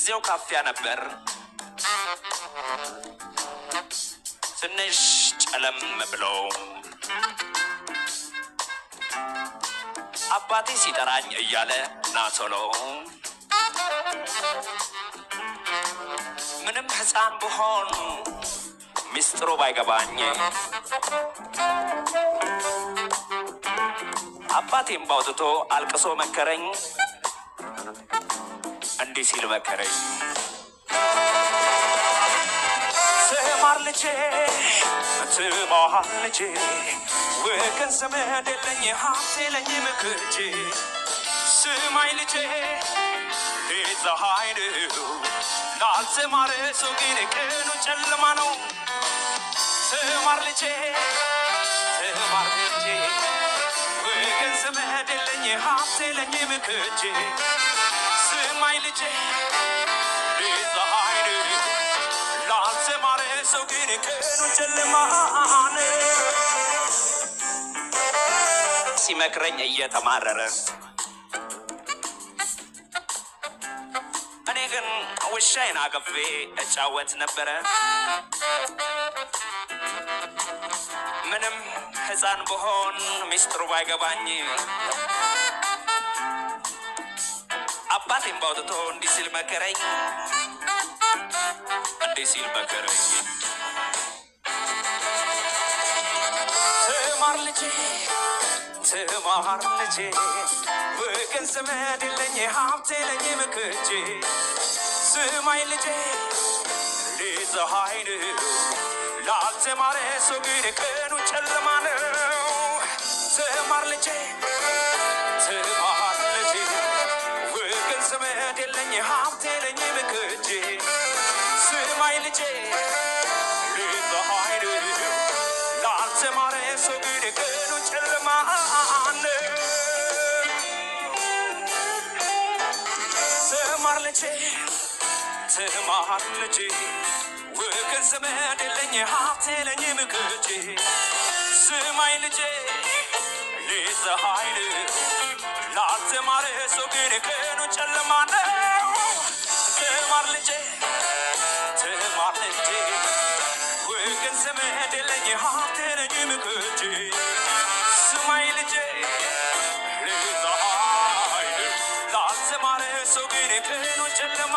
ጊዜው ካፊያ ነበር ትንሽ ጨለም ብሎ አባቴ ሲጠራኝ እያለ ናቶሎ ምንም ሕፃን ብሆን ሚስጥሩ ባይገባኝ አባቴም ባውጥቶ አልቅሶ መከረኝ እንዲህ ሲል መከረኝ ትማር ልጄ ትማር ልጄ ወገን ዘመድ የለኝ ሀብት የለኝም ከእጄ ስማኝ ልጄ ፀሐይ ነው ላልተማረ ሰው ግን ቀኑ ጨለማ ነው ትማር ልጄ ትማር ልጄ ወገን ዘመድ የለኝ ሀብት የለኝም ከእጄ ስማኝ ልጄ ፀሐይ ነው ላልተማረ ሰው ግን ቀኑ ጨለማ ነው ሲመክረኝ እየተማረረ እኔ ግን ውሻዬን አቅፌ እጫወት ነበረ ምንም ሕፃን ብሆን ሚስጥሩ ባይገባኝ አባቴም ባውጥቶ እንዲህ ሲል መከረኝ እንዲህ ሲል መከረኝ ትማር ልጄ ትማር ልጄ ወገን ዘመድ የለኝ ሀብት የለኝም ከእጄ ስማኝ ልጄ ፀሐይ ነው ላልተማረ ሰው ግን ቀኑ ጨለማ ነው ትማር ልጄ ትማር ልጄ ወገን ዘመድ የለኝ ሀብት የለኝም ከእጄ ስማኝ ልጄ ፀሐይ ነው ላልተማረ ሰው ግን ቀኑ ጨለማ ነው ትማር ልጄ ትማር ልጄ ወገን ዘመድ የለኝ ሀብት የለኝም ከእጄ ስማኝ ልጄ ፀሐይ ነው ላልተማረ ሰው ግን ቀኑ ጨለማ ነው ትማር ልጄ ትማር ልጄ ወገን ዘመድ የለኝ ሀብት የለኝም ከእጄ ስማኝ ልጄ ፀሐይ ነው ላልተማረ ሰው ግን ቀኑ ጨለማ